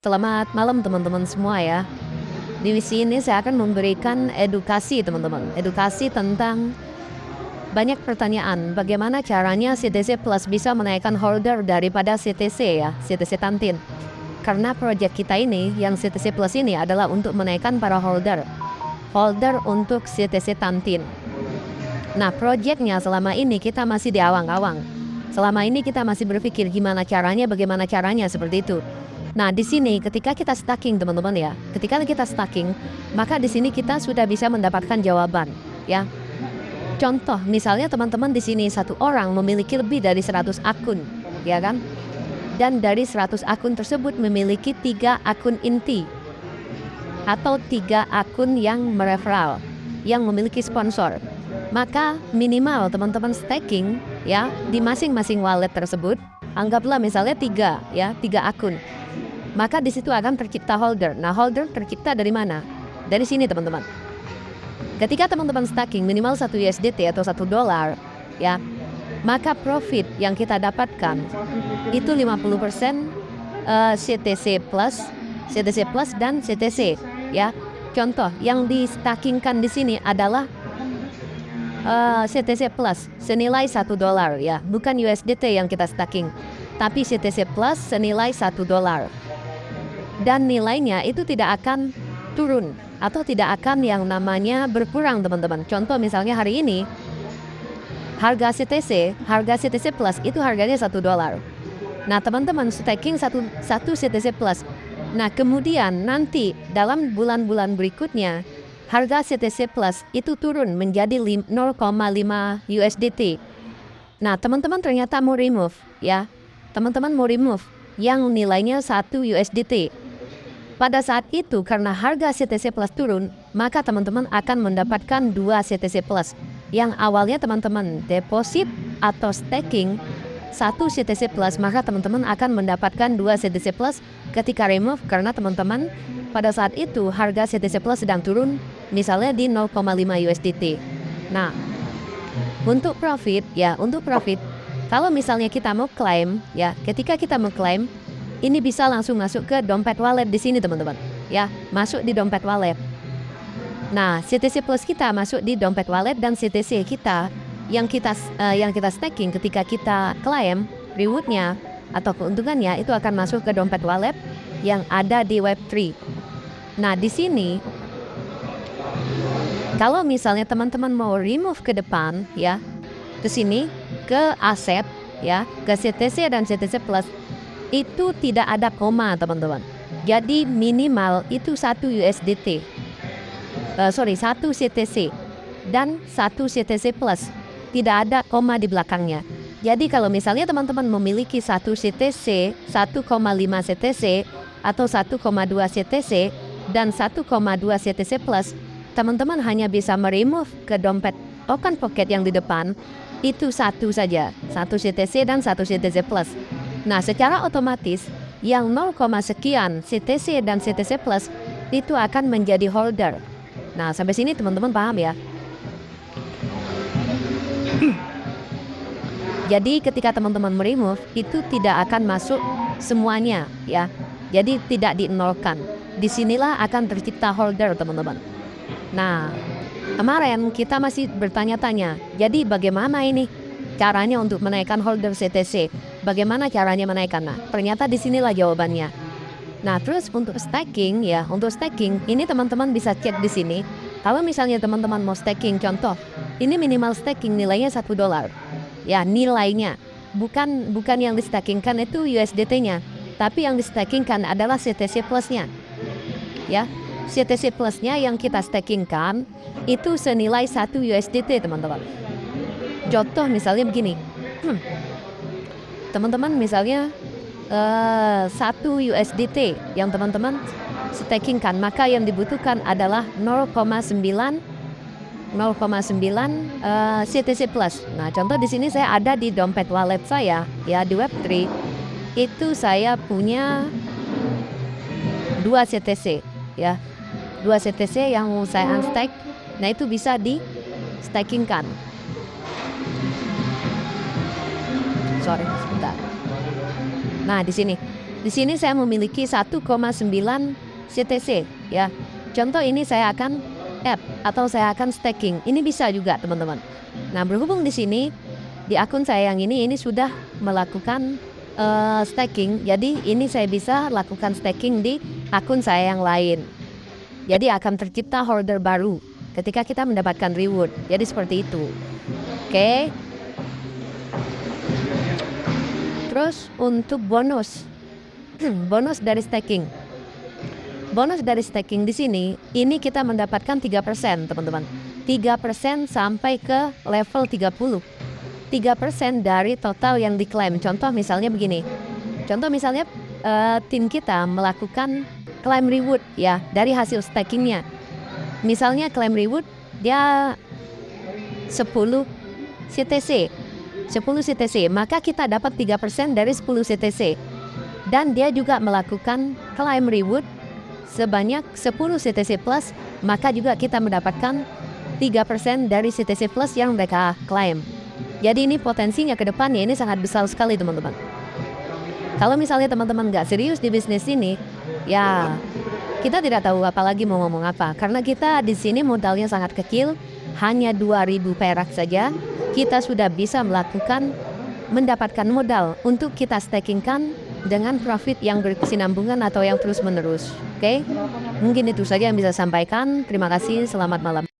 Selamat malam teman-teman semua ya. Di sini saya akan memberikan edukasi teman-teman. Edukasi tentang banyak pertanyaan. Bagaimana caranya CTC Plus bisa menaikkan holder daripada CTC ya, CTC Tantin. Karena proyek kita ini, yang CTC Plus ini adalah untuk menaikkan para holder. Holder untuk CTC Tantin. Nah, proyeknya selama ini kita masih di awang-awang. Selama ini kita masih berpikir bagaimana caranya seperti itu. Nah, di sini ketika kita stacking teman-teman ya, ketika kita stacking, maka di sini kita sudah bisa mendapatkan jawaban, ya. Contoh, misalnya teman-teman di sini satu orang memiliki lebih dari 100 akun, ya kan? Dan dari 100 akun tersebut memiliki 3 akun inti atau 3 akun yang mereferral, yang memiliki sponsor. Maka minimal teman-teman stacking ya di masing-masing wallet tersebut, anggaplah misalnya 3 akun. Maka di situ akan tercipta holder. Nah, holder tercipta dari mana? Dari sini teman-teman. Ketika teman-teman stacking minimal 1 USDT atau $1 ya, maka profit yang kita dapatkan itu 50% CTC Plus dan CTC ya. Contoh yang di stackingkan di sini adalah CTC Plus senilai $1 ya, bukan USDT yang kita stacking, tapi CTC Plus senilai $1. Dan nilainya itu tidak akan turun atau tidak akan yang namanya berkurang teman-teman. Contoh misalnya hari ini harga CTC Plus itu harganya $1. Nah, teman-teman stacking satu CTC Plus. Nah, kemudian nanti dalam bulan-bulan berikutnya harga CTC Plus itu turun menjadi 0,5 USDT. Nah, teman-teman ternyata mau remove ya. Teman-teman mau remove yang nilainya 1 USDT. Pada saat itu karena harga CTC Plus turun, maka teman-teman akan mendapatkan 2 CTC Plus. Yang awalnya teman-teman deposit atau staking 1 CTC Plus, maka teman-teman akan mendapatkan 2 CTC Plus ketika remove karena teman-teman pada saat itu harga CTC Plus sedang turun misalnya di 0,5 USDT. Nah, untuk profit kalau misalnya kita mau claim ya, ketika kita mau claim ini bisa langsung masuk ke dompet wallet di sini teman-teman ya, masuk di dompet wallet. Nah, CTC Plus kita masuk di dompet wallet dan CTC kita yang kita stacking ketika kita claim rewardnya atau keuntungannya itu akan masuk ke dompet wallet yang ada di Web3. Nah, di sini kalau misalnya teman-teman mau remove ke depan ya, ke sini ke aset ya, ke CTC dan CTC Plus itu tidak ada koma teman-teman. Jadi minimal itu 1 USDT. 1 CTC dan 1 CTC Plus. Tidak ada koma di belakangnya. Jadi kalau misalnya teman-teman memiliki 1 CTC, 1,5 CTC atau 1,2 CTC dan 1,2 CTC Plus, teman-teman hanya bisa meremove ke dompet token pocket yang di depan itu satu saja, 1 CTC dan 1 CTC Plus. Nah, secara otomatis yang 0, sekian CTC dan CTC Plus itu akan menjadi holder. Nah, sampai sini teman-teman paham ya? Jadi ketika teman-teman meremove itu tidak akan masuk semuanya ya. Jadi tidak dinolkan. Disinilah akan tercipta holder teman-teman. Nah, kemarin kita masih bertanya-tanya, jadi bagaimana ini caranya untuk menaikkan holder CTC? Bagaimana caranya menaikkan? Nah, ternyata disinilah jawabannya. Nah, terus untuk stacking ini teman-teman bisa cek di sini. Kalau misalnya teman-teman mau stacking, contoh, ini minimal stacking nilainya $1. Ya, nilainya. Bukan yang di stackingkan itu USDT-nya, tapi yang di stackingkan adalah CTC Plus-nya. Ya, CTC Plus-nya yang kita stackingkan itu senilai 1 USDT, teman-teman. Contoh misalnya begini. Teman-teman misalnya 1 USDT yang teman-teman stackingkan, maka yang dibutuhkan adalah 0,9 CTC Plus. Nah, contoh di sini saya ada di dompet wallet saya ya di Web3 itu saya punya 2 CTC ya. 2 CTC yang saya unstack. Nah, itu bisa di stackingkan. Sorry, sebentar. Nah, di sini Di sini saya memiliki 1,9 CTC ya. Contoh ini saya akan add atau saya akan staking. Ini bisa juga teman-teman. Nah, berhubung di sini di akun saya yang ini sudah melakukan staking. Jadi ini saya bisa lakukan staking di akun saya yang lain. Jadi akan tercipta order baru ketika kita mendapatkan reward. Jadi seperti itu. Oke. Terus untuk bonus. Bonus dari staking. Bonus dari staking di sini, ini kita mendapatkan 3%, teman-teman. 3% sampai ke level 30. 3% dari total yang diklaim. Contoh misalnya begini. Contoh misalnya tim kita melakukan claim reward ya dari hasil stakingnya. Misalnya claim reward dia 10 CTC. 10 CTC, maka kita dapat 3% dari 10 CTC. Dan dia juga melakukan claim reward sebanyak 10 CTC plus, maka juga kita mendapatkan 3% dari CTC plus yang mereka klaim. Jadi ini potensinya ke depannya ini sangat besar sekali teman-teman. Kalau misalnya teman-teman nggak serius di bisnis ini, ya kita tidak tahu apalagi mau ngomong apa. Karena kita di sini modalnya sangat kecil, hanya 2.000 perak saja, kita sudah bisa mendapatkan modal untuk kita stakingkan dengan profit yang berkesinambungan atau yang terus menerus. Oke? Mungkin itu saja yang bisa sampaikan. Terima kasih, selamat malam.